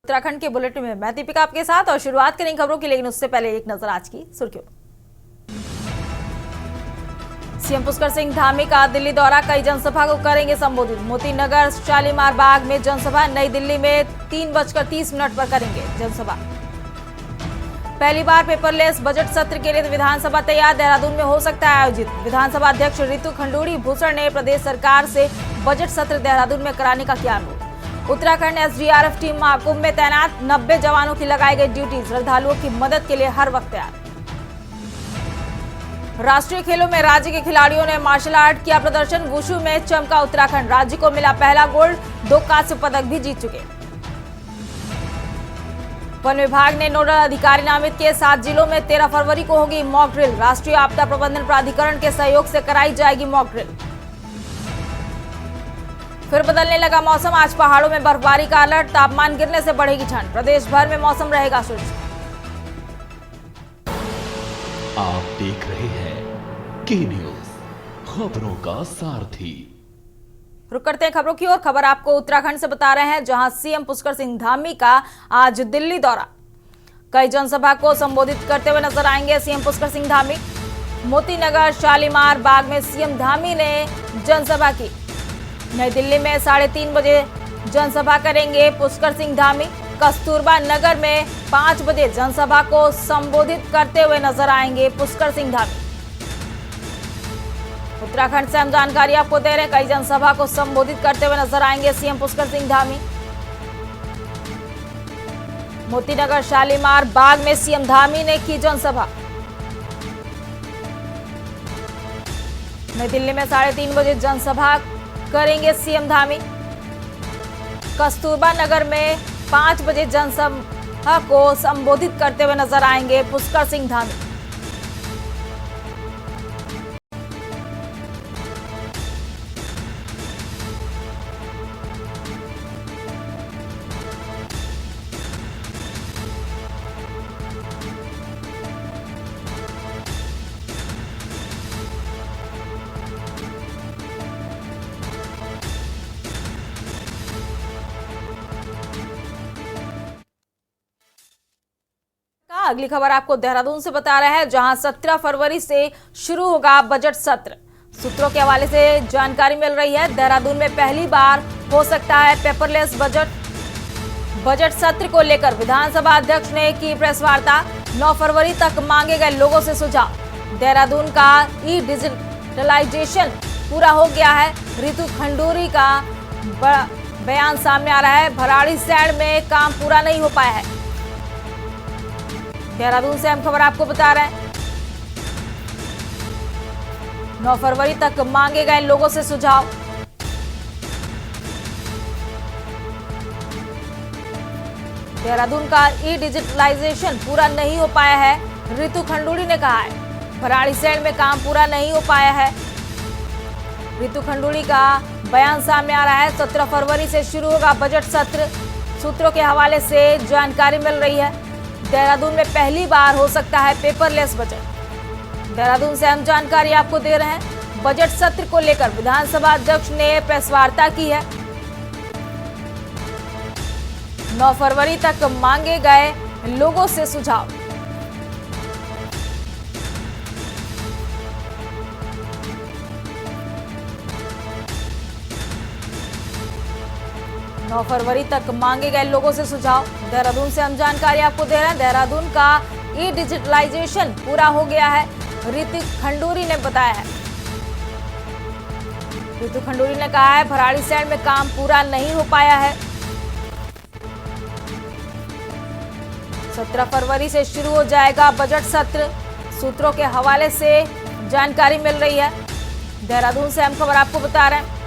उत्तराखंड के बुलेटिन में मैं दीपिका आपके साथ और शुरुआत करेंगे खबरों की, लेकिन उससे पहले एक नजर आज की सुर्खियों। सीएम पुष्कर सिंह धामी का दिल्ली दौरा, कई जनसभा को करेंगे संबोधित। मोती नगर, शालीमार बाग में जनसभा, नई दिल्ली में 3:30 पर करेंगे जनसभा। पहली बार पेपरलेस बजट सत्र के लिए विधानसभा तैयार, देहरादून में हो सकता है आयोजित। विधानसभा अध्यक्ष ऋतु खंडूड़ी भूषण ने प्रदेश सरकार से बजट सत्र देहरादून में कराने का किया अनुरोध। उत्तराखंड एसडीआरएफ टीम महाकुंभ में तैनात, 90 जवानों की लगाई गई ड्यूटी, श्रद्धालुओं की मदद के लिए हर वक्त तैयार। राष्ट्रीय खेलों में राज्य के खिलाड़ियों ने मार्शल आर्ट किया प्रदर्शन, वुशु में चमका उत्तराखंड, राज्य को मिला पहला गोल्ड, 2 कांस्य पदक भी जीत चुके। वन विभाग ने नोडल अधिकारी नामित किए, 7 जिलों में 13 फरवरी को होगी मॉक ड्रिल, राष्ट्रीय आपदा प्रबंधन प्राधिकरण के सहयोग से कराई जाएगी मॉक ड्रिल। फिर बदलने लगा मौसम, आज पहाड़ों में बर्फबारी का अलर्ट, तापमान गिरने से बढ़ेगी ठंड, प्रदेश भर में मौसम रहेगा शुष्क। आप देख रहे हैं के न्यूज, खबरों का सारथी। रुक करते हैं खबरों की ओर। खबर आपको उत्तराखंड से बता रहे हैं, जहां सीएम पुष्कर सिंह धामी का आज दिल्ली दौरा, कई जनसभा को संबोधित करते हुए नजर आएंगे सीएम पुष्कर सिंह धामी। मोती नगर, शालीमार बाग में सीएम धामी ने जनसभा की। नई दिल्ली में 3:30 बजे जनसभा करेंगे पुष्कर सिंह धामी। कस्तूरबा नगर में 5 बजे जनसभा को संबोधित करते हुए नजर आएंगे पुष्कर सिंह धामी। उत्तराखंड से हम जानकारी आपको दे रहे हैं, कई जनसभा को संबोधित करते हुए नजर आएंगे सीएम पुष्कर सिंह धामी। मोतीनगर, शालीमार बाग में सीएम धामी ने की जनसभा। नई दिल्ली में 3:30 बजे जनसभा करेंगे सीएम धामी। कस्तूरबा नगर में 5 बजे जनसभा को संबोधित करते हुए नजर आएंगे पुष्कर सिंह धामी। अगली खबर आपको देहरादून से बता रहे हैं, जहां 17 फरवरी से शुरू होगा बजट सत्र। सूत्रों के हवाले से जानकारी मिल रही है, देहरादून में पहली बार हो सकता है पेपरलेस बजट सत्र को लेकर विधानसभा अध्यक्ष ने की प्रेस वार्ता। 9 फरवरी तक मांगे गए लोगों से सुझाव। देहरादून का डिजिटलाइजेशन पूरा हो गया है, ऋतु खंडूरी का बयान सामने आ रहा है। भराड़ीसैंण में काम पूरा नहीं हो पाया है। देहरादून से हम खबर आपको बता रहे हैं, 9 फरवरी तक मांगे गए लोगों से सुझाव। देहरादून का डिजिटलाइजेशन पूरा नहीं हो पाया है, ऋतु खंडूड़ी ने कहा है। भराड़ीसैंण में काम पूरा नहीं हो पाया है, ऋतु खंडूड़ी का बयान सामने आ रहा है। 17 फरवरी से शुरू होगा बजट सत्र, सूत्रों के हवाले से जानकारी मिल रही है। देहरादून में पहली बार हो सकता है पेपरलेस बजट। देहरादून से हम जानकारी आपको दे रहे हैं, बजट सत्र को लेकर विधानसभा अध्यक्ष ने प्रेस वार्ता की है। 9 फरवरी तक मांगे गए लोगों से सुझाव। नौ फरवरी तक मांगे गए लोगों से सुझाव। देहरादून से हम जानकारी आपको दे रहे हैं, देहरादून का डिजिटलाइजेशन पूरा हो गया है, ऋतु खंडूरी ने बताया है। ऋतु खंडूरी ने कहा है, भराड़ीसैंण में काम पूरा नहीं हो पाया है। 17 फरवरी से शुरू हो जाएगा बजट सत्र, सूत्रों के हवाले से जानकारी मिल रही है। देहरादून से हम खबर आपको बता रहे हैं,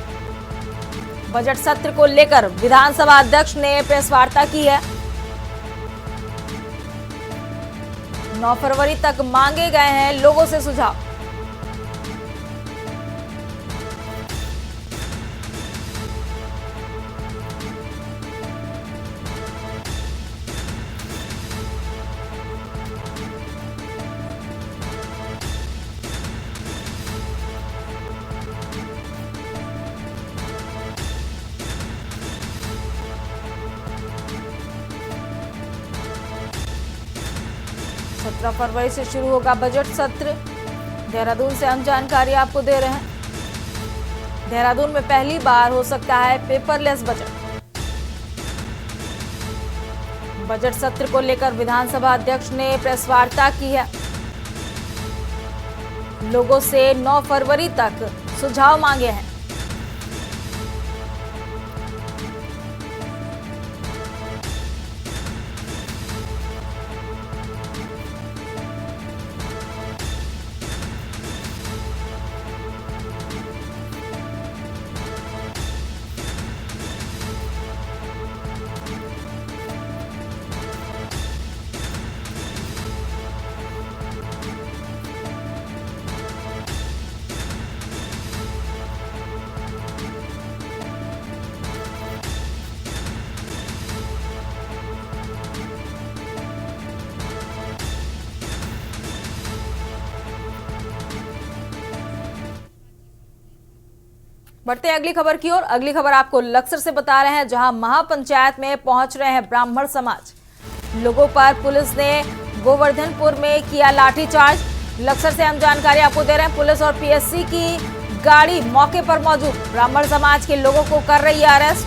बजट सत्र को लेकर विधानसभा अध्यक्ष ने प्रेस वार्ता की है। 9 फरवरी तक मांगे गए हैं लोगों से सुझाव। 17 फरवरी से शुरू होगा बजट सत्र। देहरादून से हम जानकारी आपको दे रहे हैं। देहरादून में पहली बार हो सकता है पेपरलेस बजट। बजट सत्र को लेकर विधानसभा अध्यक्ष ने प्रेस वार्ता की है। लोगों से 9 फरवरी तक सुझाव मांगे हैं। बढ़ते हैं अगली खबर की ओर। अगली खबर आपको लक्सर से बता रहे हैं, जहां महापंचायत में पहुंच रहे हैं ब्राह्मण समाज। लोगों पर पुलिस ने गोवर्धनपुर में किया लाठीचार्ज। लक्सर से हम जानकारी आपको दे रहे हैं, पुलिस और पीएससी की गाड़ी मौके पर मौजूद। ब्राह्मण समाज के लोगों को कर रही है अरेस्ट।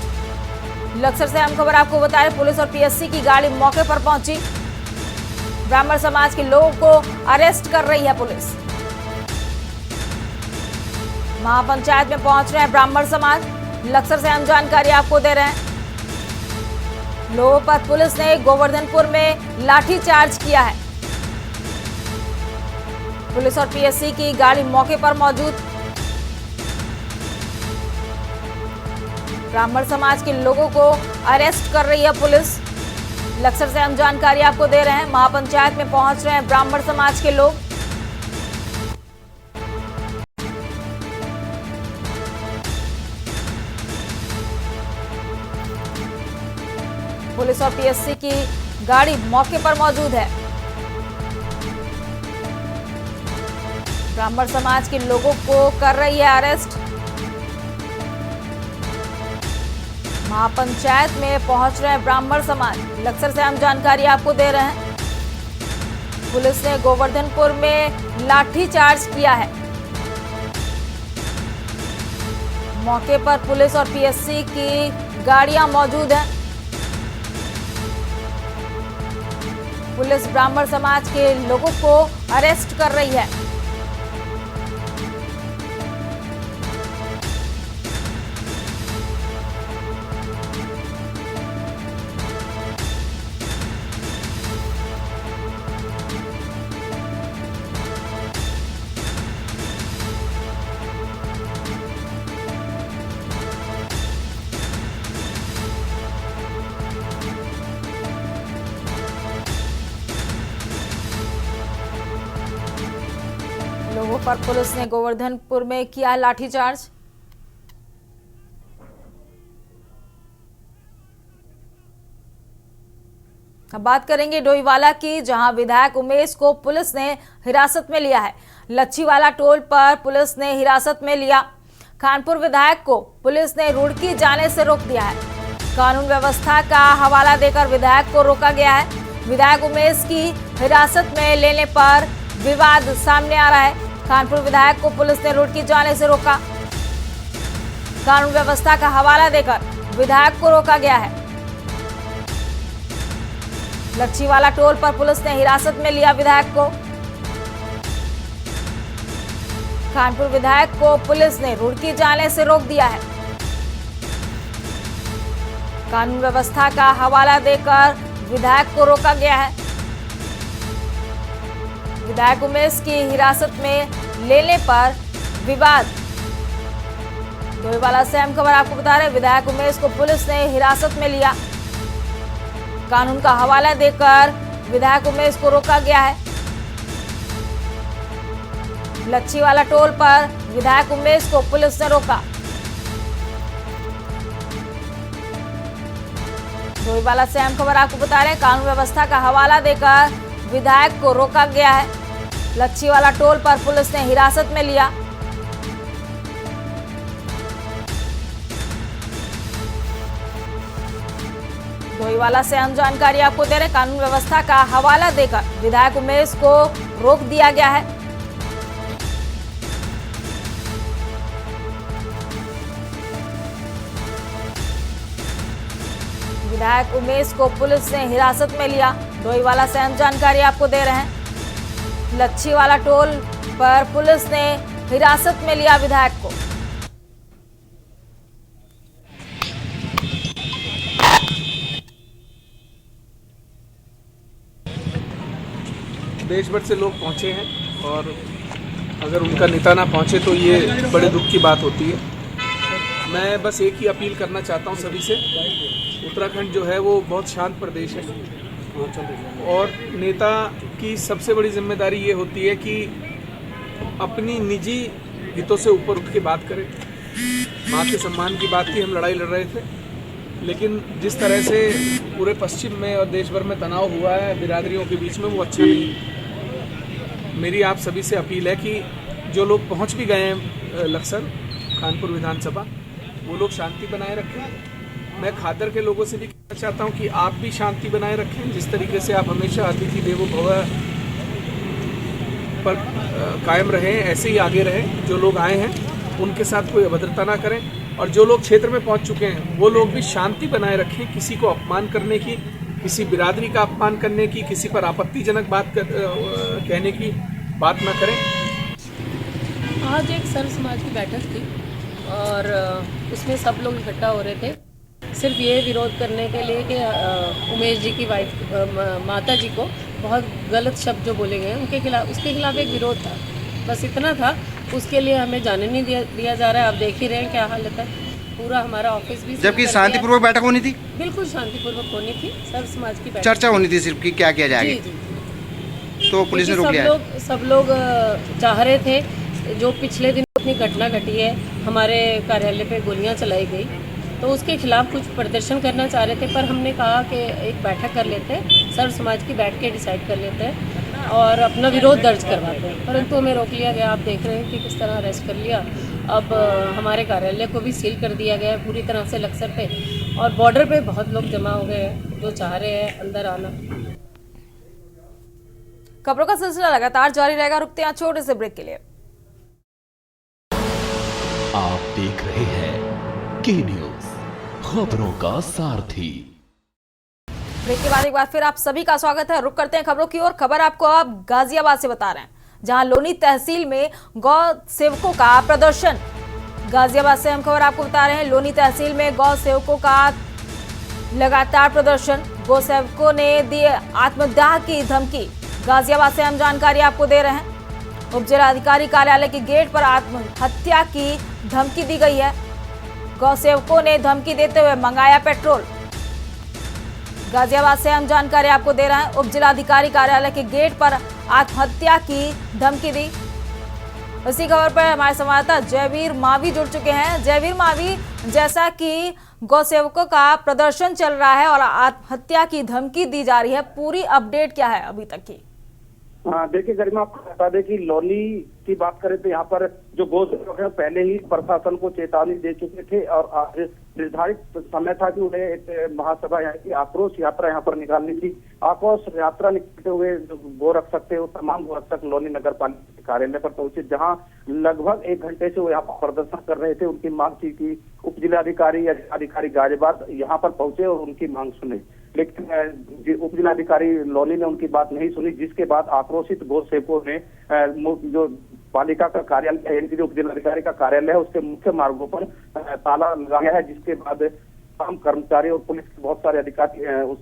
लक्सर से हम खबर आपको बता रहे हैं, पुलिस और पीएससी की गाड़ी मौके पर पहुंची। ब्राह्मण समाज के लोगों को अरेस्ट कर रही है पुलिस। महापंचायत में पहुंच रहे हैं ब्राह्मण समाज। लक्सर से हम जानकारी आपको दे रहे हैं, लोगों पर पुलिस ने गोवर्धनपुर में लाठीचार्ज किया है। पुलिस और पीएससी की गाड़ी मौके पर मौजूद। ब्राह्मण समाज के लोगों को अरेस्ट कर रही है पुलिस। लक्सर से हम जानकारी आपको दे रहे हैं, महापंचायत में पहुंच रहे हैं ब्राह्मण समाज के लोग। पुलिस और पीएससी की गाड़ी मौके पर मौजूद है। ब्राह्मण समाज के लोगों को कर रही है अरेस्ट। महापंचायत में पहुंच रहे हैं ब्राह्मण समाज। लक्सर से हम जानकारी आपको दे रहे हैं, पुलिस ने गोवर्धनपुर में लाठीचार्ज किया है। मौके पर पुलिस और पीएससी की गाड़ियां मौजूद हैं। पुलिस ब्राह्मण समाज के लोगों को अरेस्ट कर रही है। लोगों पर पुलिस ने गोवर्धनपुर में किया लाठीचार्ज। अब बात करेंगे डोईवाला की, जहां विधायक उमेश को पुलिस ने हिरासत में लिया है। लच्छीवाला टोल पर पुलिस ने हिरासत में लिया। खानपुर विधायक को पुलिस ने रुड़की जाने से रोक दिया है। कानून व्यवस्था का हवाला देकर विधायक को रोका गया है। विधायक उमेश की हिरासत में लेने पर विवाद सामने आ रहा है। कानपुर विधायक को पुलिस ने रुड़की जाने से रोका। कानून व्यवस्था का हवाला देकर विधायक को रोका गया है। लच्छीवाला टोल पर पुलिस ने हिरासत में लिया विधायक को। कानपुर विधायक को पुलिस ने रुड़की जाने से रोक दिया है। कानून व्यवस्था का हवाला देकर विधायक को रोका गया है। विधायक उमेश की हिरासत में लेने पर विवाद। डोईवाला से हम खबर आपको बता रहे हैं, विधायक उमेश को पुलिस ने हिरासत में लिया। कानून का हवाला देकर विधायक उमेश को रोका गया है। लच्छीवाला टोल पर विधायक उमेश को पुलिस ने रोका। डोईवाला से हम खबर आपको बता रहे हैं, कानून व्यवस्था का हवाला देकर विधायक को रोका गया है। लच्छीवाला टोल पर पुलिस ने हिरासत में लिया। डोईवाला से हम जानकारी आपको दे रहे, कानून व्यवस्था का हवाला देकर विधायक उमेश को रोक दिया गया है। विधायक उमेश को पुलिस ने हिरासत में लिया। डोईवाला से हम जानकारी आपको दे रहे हैं, लच्छीवाला टोल पर पुलिस ने हिरासत में लिया विधायक को। देश भर से लोग पहुंचे हैं और अगर उनका नेता ना पहुंचे तो ये बड़े दुख की बात होती है। मैं बस एक ही अपील करना चाहता हूं सभी से। उत्तराखंड जो है वो बहुत शांत प्रदेश है और नेता की सबसे बड़ी जिम्मेदारी ये होती है कि अपनी निजी हितों से ऊपर उठ के बात करें। माँ के सम्मान की बात की हम लड़ाई लड़ रहे थे, लेकिन जिस तरह से पूरे पश्चिम में और देश भर में तनाव हुआ है बिरादरियों के बीच में, वो अच्छा नहीं। मेरी आप सभी से अपील है कि जो लोग पहुंच भी गए हैं लक्सर कानपुर विधानसभा, वो लोग शांति बनाए रखें। मैं खादर के लोगों से भी कहना चाहता हूं कि आप भी शांति बनाए रखें। जिस तरीके से आप हमेशा अतिथि देवो भव पर कायम रहें, ऐसे ही आगे रहें। जो लोग आए हैं उनके साथ कोई अभद्रता ना करें और जो लोग क्षेत्र में पहुंच चुके हैं वो लोग भी शांति बनाए रखें। किसी को अपमान करने की, किसी बिरादरी का अपमान करने की, किसी पर आपत्तिजनक बात कहने की बात ना करें। आज एक सर्व समाज की बैठक थी और उसमें सब लोग इकट्ठा हो रहे थे सिर्फ ये विरोध करने के लिए कि उमेश जी की वाइफ माता जी को बहुत गलत शब्द जो बोले गए उनके खिलाफ, उसके खिलाफ एक विरोध था, बस इतना था। उसके लिए हमें जाने नहीं दिया जा रहा है। आप देख ही रहे हैं क्या हालत है। पूरा हमारा ऑफिस भी, जबकि शांतिपूर्वक बैठक होनी थी, बिल्कुल शांतिपूर्वक होनी थी। सर्व समाज की बैठक चर्चा होनी थी सिर्फ कि क्या किया जाएगा। जी। तो पुलिस ने रोक लिया। सब लोग चाह रहे थे, जो पिछले दिन अपनी घटना घटी है, हमारे कार्यालय पे गोलियां चलाई गई, तो उसके खिलाफ कुछ प्रदर्शन करना चाह रहे थे। पर हमने कहा कि एक बैठक कर लेते हैं, सर्व समाज की बैठ के डिसाइड कर लेते हैं और अपना विरोध दर्ज करवाते हैं, परंतु हमें रोक लिया गया। आप देख रहे हैं कि किस तरह अरेस्ट कर लिया। अब हमारे कार्यालय को भी सील कर दिया गया है पूरी तरह से लक्सर पे, और बॉर्डर पे बहुत लोग जमा हो गए हैं जो चाह रहे हैं अंदर आना। खबरों का सिलसिला लगातार जारी रहेगा। रुकते हैं छोटे से ब्रेक के लिए। आप देख रहे हैं के न्यूज, खबरों का सारथी। ब्रेक के बाद एक बार फिर आप सभी का स्वागत है। रुक करते हैं खबरों की ओर। खबर आपको अब गाजियाबाद से बता रहे हैं, जहां लोनी तहसील में गौ सेवकों का प्रदर्शन। गाजियाबाद से हम खबर आपको बता रहे हैं, लोनी तहसील में गौ सेवकों का लगातार प्रदर्शन। गौ सेवकों ने दी आत्मदाह की धमकी। गाजियाबाद से हम जानकारी आपको दे रहे हैं, उप जिलाधिकारी कार्यालय के गेट पर आत्महत्या की धमकी दी गई है। गौ सेवकों ने धमकी देते हुए मंगाया पेट्रोल। गाजियाबाद से हम जानकारी आपको दे रहे हैं, उप जिलाधिकारी कार्यालय के गेट पर आत्महत्या की धमकी दी। इसी खबर पर हमारे संवाददाता जयवीर मावी जुड़ चुके हैं। जयवीर मावी, जैसा कि गौ सेवकों का प्रदर्शन चल रहा है और आत्महत्या की धमकी दी जा रही है, पूरी अपडेट क्या है अभी तक की? देखिए गरिमा, आपको बता दें कि लोनी की बात करें तो यहाँ पर जो गौ सेवक है पहले ही प्रशासन को चेतावनी दे चुके थे और आज निर्धारित समय था कि उन्हें एक महासभा यहाँ की आक्रोश यात्रा यहाँ पर निकालनी थी। आक्रोश यात्रा निकलते हुए जो गौ रक्षक थे वो तमाम गौ रक्षक लोनी नगर पालिका कार्यालय पर पहुंचे, जहाँ लगभग 1 घंटे से वो यहाँ पर प्रदर्शन कर रहे थे। उनकी मांग थी कि उप जिलाधिकारी या जिलाधिकारी गाजियाबाद यहाँ पर पहुंचे और उनकी मांग सुने, लेकिन उप जिलाधिकारी लोनी ने उनकी बात नहीं सुनी, जिसके बाद आक्रोशित गौ सेवकों ने जो पालिका का कार्यालय यानी कि जो उप जिलाधिकारी का कार्यालय है उसके मुख्य मार्गों पर ताला लगाया है, जिसके बाद तमाम कर्मचारी और पुलिस के बहुत सारे अधिकारी उस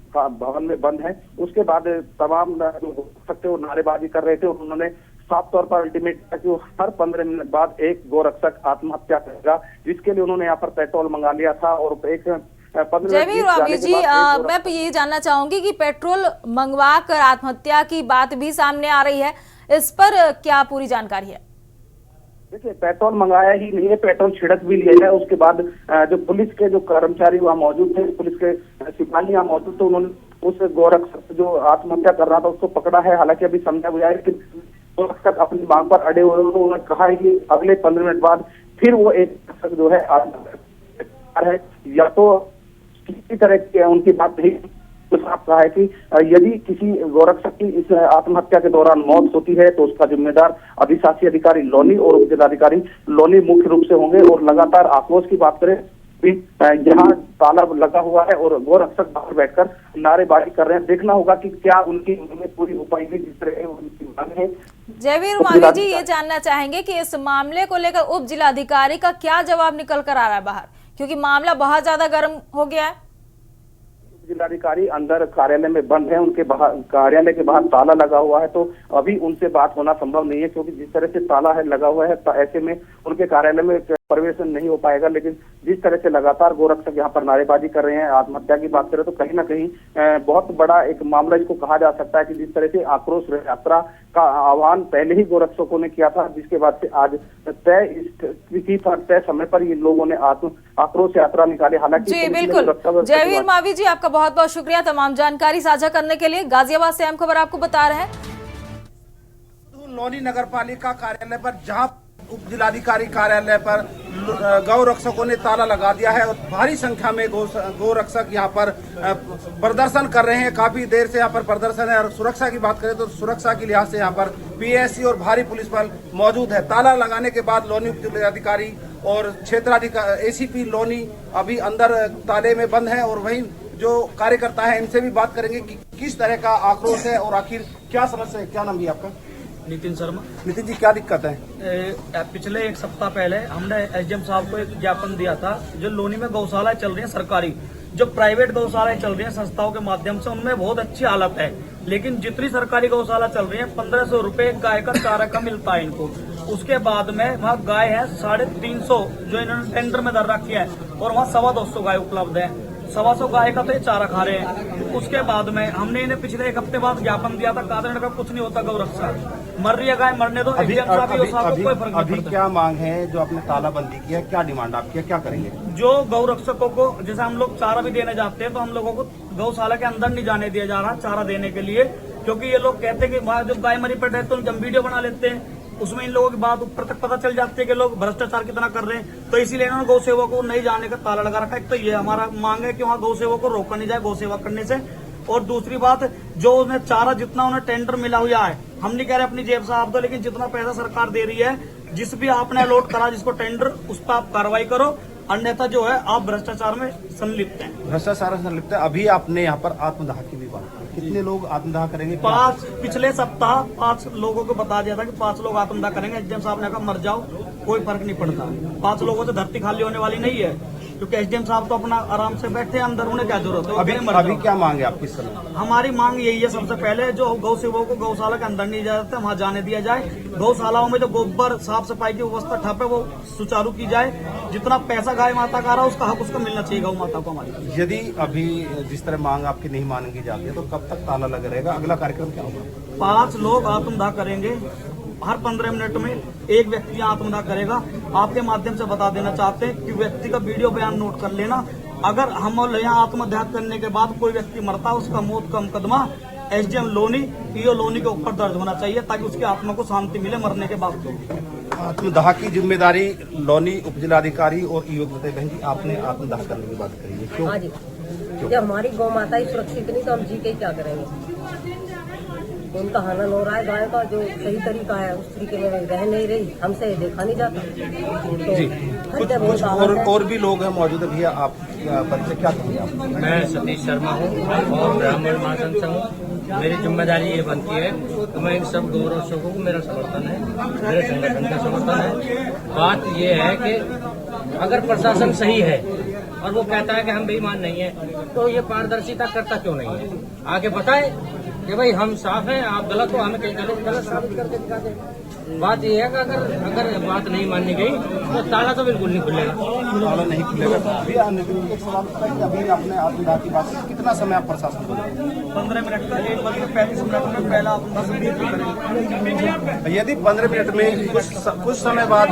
भवन में बंद हैं। उसके बाद तमाम जो सकते वो नारेबाजी कर रहे थे और उन्होंने साफ तौर पर अल्टीमेट किया कि वो हर 15 मिनट बाद एक गौ रक्षक आत्महत्या करेगा, जिसके लिए उन्होंने यहाँ पर पेट्रोल मंगा लिया था। और एक जयवीर मावी जी, मैं ये जानना चाहूंगी कि पेट्रोल मंगवा कर आत्महत्या की बात भी सामने आ रही है, इस पर क्या पूरी जानकारी है? देखिए, पेट्रोल मंगाया ही नहीं है, पेट्रोल छिड़क भी लिया है। उसके बाद जो पुलिस के जो कर्मचारी वहाँ मौजूद थे, पुलिस के सिपाही यहाँ मौजूद थे, उन्होंने उस गोरक्षक जो आत्महत्या कर रहा था उसको पकड़ा है। हालांकि अभी समझा गया है कि गोरक्षक अपनी मांग पर अड़े हुए, उन्होंने कहा है कि अगले 15 मिनट बाद फिर वो एक जो है या तो किसी तरह की उनकी बात नहीं। तो साफ कहा है कि यदि किसी गोरक्षक की इस आत्महत्या के दौरान मौत होती है तो उसका जिम्मेदार अधिशासी अधिकारी लोनी और उप जिलाधिकारी लोनी मुख्य रूप से होंगे। और लगातार आक्रोश की बात करें भी यहाँ ताला लगा हुआ है और गोरक्षक बाहर बैठकर नारेबाजी कर रहे हैं। देखना होगा कि क्या उनकी पूरी हो पाएगी जिस तरह उनकी मांग है। जयवीर मावी जी, ये जानना चाहेंगे कि इस मामले को लेकर उप जिलाधिकारी का क्या जवाब निकल कर आ रहा है बाहर, क्योंकि मामला बहुत ज्यादा गर्म हो गया है। जिलाधिकारी अंदर कार्यालय में बंद है, उनके बाहर कार्यालय के बाहर ताला लगा हुआ है, तो अभी उनसे बात होना संभव नहीं है क्योंकि जिस तरह से ताला है लगा हुआ है ऐसे में उनके कार्यालय में प्रवेश नहीं हो पाएगा। लेकिन जिस तरह से लगातार गोरक्षक यहाँ पर नारेबाजी कर रहे हैं, आत्महत्या की बात करें तो कहीं ना कहीं बहुत बड़ा एक मामला इसको कहा जा सकता है कि जिस तरह से आक्रोश यात्रा का आह्वान पहले ही गोरक्षकों ने किया था, जिसके बाद से आज तय समय पर ये लोगों ने आक्रोश यात्रा निकाली। हालांकि जी बिल्कुल, जयवीर मावी जी आपका बहुत बहुत शुक्रिया तमाम जानकारी साझा करने के लिए। गाजियाबाद से अहम खबर आपको बता रहे हैं। लोनी नगर पालिका कार्यालय पर जहां उप जिलाधिकारी कार्यालय पर गौ रक्षकों ने ताला लगा दिया है और भारी संख्या में गौ रक्षक यहाँ पर प्रदर्शन कर रहे हैं। काफी देर से यहाँ पर प्रदर्शन है और सुरक्षा की बात करें तो सुरक्षा के लिहाज से यहाँ पर पीएससी और भारी पुलिस बल मौजूद है। ताला लगाने के बाद लोनी उप जिलाधिकारी और क्षेत्राधिकारी एसीपी लोनी अभी अंदर ताले में बंद है और वहीं जो कार्यकर्ता है इनसे भी बात करेंगे कि किस तरह का आक्रोश है और आखिर क्या समस्या है। क्या नाम है आपका? नितिन शर्मा। नितिन जी, क्या दिक्कत है? पिछले एक सप्ताह पहले हमने एसडीएम साहब को एक ज्ञापन दिया था। जो लोनी में गौशालाएं चल रही हैं सरकारी, जो प्राइवेट गौशालाएं चल रही हैं संस्थाओं के माध्यम से, उनमें बहुत अच्छी हालत है। लेकिन जितनी सरकारी गौशाला चल रही है 1500 रुपए गाय का चारा का मिलता है इनको। उसके बाद में वहाँ गाय है 350 जो इन्होंने टेंडर में दर रखी है और वहाँ 250 गाय उपलब्ध है। 125 गाय का तो ये चारा खा रहे हैं। उसके बाद में हमने इन्हें पिछले एक हफ्ते बाद ज्ञापन दिया था, कारण का कुछ नहीं होता, गौ रक्षा मर रही है गाय, मरने दो। अभी क्या मांग है जो आपने तालाबंदी की है, क्या डिमांड आपकी है, क्या करेंगे? जो गौ रक्षकों को जैसे हम लोग चारा भी देने जाते हैं तो हम लोगों को गौशाला के अंदर नहीं जाने दिया जा रहा चारा देने के लिए, क्योंकि ये लोग कहते हैं कि जब गाय मरी पड़ है तो हम वीडियो बना लेते हैं, उसमें इन लोगों की बात ऊपर तक पता चल जाती है कि लोग भ्रष्टाचार कितना कर रहे हैं। तो इसीलिए इन्होंने गौ सेवा को नहीं जाने का ताला लगा रखा है। तो ये हमारा मांग है कि वहाँ गौ सेवा को रोका नहीं जाए गौ सेवा करने से। और दूसरी बात, जो उन्हें चारा जितना उन्हें टेंडर मिला हुआ है, हम नहीं कह रहे अपनी जेब से आप दो, लेकिन जितना पैसा सरकार दे रही है, जिस भी आपने अलॉट करा जिसको टेंडर, उस पर आप कार्रवाई करो, अन्यथा जो है आप भ्रष्टाचार में संलिप्त हैं। भ्रष्टाचार में संलिप्त है। अभी आपने यहाँ पर आत्मदाह की भी बात, कितने लोग आत्मदाह करेंगे? 5 पिछले सप्ताह 5 लोगों को बता दिया था कि 5 लोग आत्मदाह करेंगे। एसडीएम साहब ने कहा मर जाओ, कोई फर्क नहीं पड़ता। 5 लोगों से धरती खाली होने वाली नहीं है, क्योंकि एसडीएम साहब तो अपना आराम से बैठे हैं अंदर, उन्हें क्या जरूरत है? अभी क्या मांग है आपकी? हमारी मांग यही है, सबसे पहले जो गौ सेवकों को गौशाला के अंदर नहीं जाते वहाँ जाने दिया जाए। गौशालाओं में जो गोबर साफ सफाई की व्यवस्था ठप है वो सुचारू की जाए। जितना पैसा गाय माता का रहा उसका हक उसको मिलना चाहिए गौ माता को हमारी। यदि अभी जिस तरह मांग आपकी नहीं मांगी जाती है तो कब तक ताला लगा रहेगा? अगला कार्यक्रम क्या होगा? 5 लोग आत्मदाह करेंगे, हर 15 मिनट में एक व्यक्ति आत्मदाह करेगा। आपके माध्यम से बता देना चाहते हैं कि व्यक्ति का वीडियो बयान नोट कर लेना। अगर हम यहाँ आत्मदाह करने के बाद कोई व्यक्ति मरता है, उसका मौत का मुकदमा एसडीएम लोनी, पीओ लोनी के ऊपर दर्ज होना चाहिए ताकि उसकी आत्मा को शांति मिले मरने के बाद। आत्मदाह की जिम्मेदारी लोनी उप जिलाधिकारी और ईओ बहन जी, आपने आत्मदाह करने की बात करी है, क्यों? हाँ जी, जब हमारी गौ माता ही सुरक्षित नहीं तो हम जी के क्या करेंगे? उनका हनन हो रहा है गाय का, जो सही तरीका है उस तरीके में रह नहीं रही, हमसे देखा नहीं जाता। तो और भी लोग हैं मौजूद है। भैया आप परिचय क्या करेंगे आप? मैं सतीश शर्मा हूँ और ब्राह्मण महासंघ हूँ। मेरी जिम्मेदारी ये बनती है कि मैं इन सब गौ रक्षकों को मेरा समर्थन है, मेरे संगठन का समर्थन है। बात ये है कि अगर प्रशासन सही है और वो कहता है कि हम बेईमान नहीं है, तो ये पारदर्शिता करता क्यों नहीं है? आगे बताए कि भाई हम साफ हैं, आप गलत हो, हमें कहीं गलत साबित करके दिखा दें। बात यह है कि अगर बात नहीं मानी गई तो ताला तो बिल्कुल नहीं खुलेगा। ताला नहीं खुलेगा। एक सवाल था कि अभी आपने आत्मदाह की बात की, कितना समय आप प्रशासन को? 15 मिनट का, 1:35 मिनट में पहला आत्मदाह। यदि 15 मिनट में कुछ समय बाद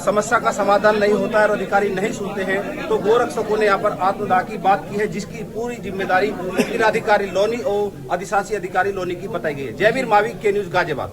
समस्या का समाधान नहीं होता है और अधिकारी नहीं सुनते हैं तो गोरक्षकों ने यहाँ पर आत्मदाह की बात की है, जिसकी पूरी जिम्मेदारी जिलाधिकारी लोनी और अधिशासी अधिकारी लोनी की बताई गई है। जयवीर मावी, के न्यूज, गाजियाबाद।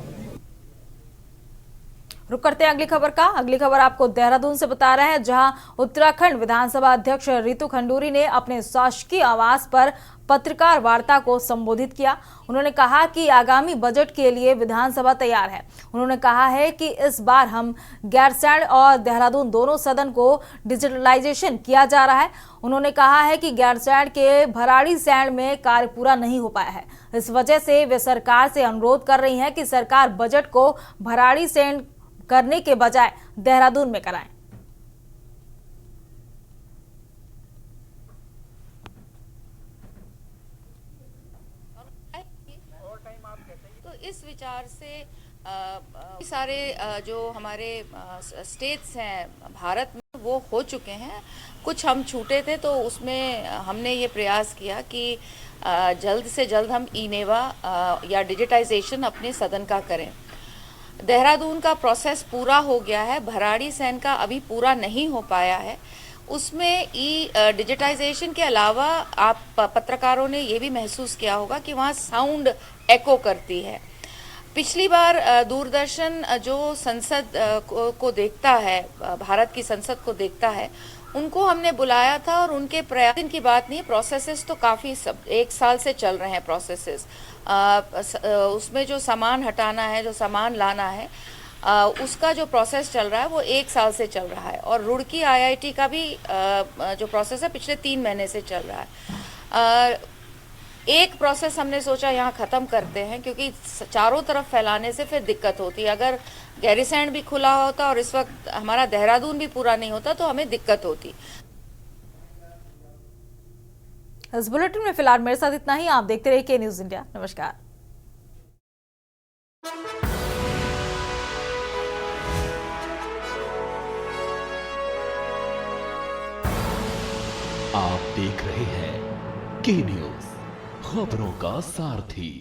रुक करते हैं अगली खबर का। अगली खबर आपको देहरादून से बता रहे हैं, जहां उत्तराखंड विधानसभा अध्यक्ष रितु खंडूरी ने अपने शासकीय आवास पर पत्रकार वार्ता को संबोधित किया। उन्होंने कहा कि आगामी बजट के लिए विधानसभा तैयार है। उन्होंने कहा है कि इस बार हम गैरसैंण और देहरादून दोनों सदन को डिजिटलाइजेशन किया जा रहा है। उन्होंने कहा है कि गैरसैंण के भराड़ीसैंण में कार्य पूरा नहीं हो पाया है। इस वजह से वे सरकार से अनुरोध कर रही हैं कि सरकार बजट को भराड़ीसैंण करने के बजाय देहरादून में कराएं। तो इस विचार से सारे जो हमारे स्टेट्स हैं भारत में वो हो चुके हैं। कुछ हम छूटे थे तो उसमें हमने ये प्रयास किया कि जल्द से जल्द हम ई-नेवा या डिजिटाइजेशन अपने सदन का करें। देहरादून का प्रोसेस पूरा हो गया है, भराड़ीसैंण का अभी पूरा नहीं हो पाया है। उसमें डिजिटाइजेशन के अलावा आप पत्रकारों ने ये भी महसूस किया होगा कि वहाँ साउंड एको करती है। पिछली बार दूरदर्शन जो संसद को देखता है, भारत की संसद को देखता है, उनको हमने बुलाया था और उनके प्रयास की बात नहीं, प्रोसेसेस तो काफ़ी 1 साल से चल रहे हैं प्रोसेसेस। उसमें जो सामान हटाना है, जो सामान लाना है, उसका जो प्रोसेस चल रहा है वो 1 साल से चल रहा है। और रुड़की IIT का भी जो प्रोसेस है पिछले 3 महीने से चल रहा है। एक प्रोसेस हमने सोचा यहाँ ख़त्म करते हैं, क्योंकि चारों तरफ फैलाने से फिर दिक्कत होती है। अगर गैरीसैंण भी खुला होता और इस वक्त हमारा देहरादून भी पूरा नहीं होता तो हमें दिक्कत होती। इस बुलेटिन में फिलहाल मेरे साथ इतना ही। आप देखते रहिए के-न्यूज़ इंडिया। नमस्कार। आप देख रहे हैं के-न्यूज़, खबरों का सारथी।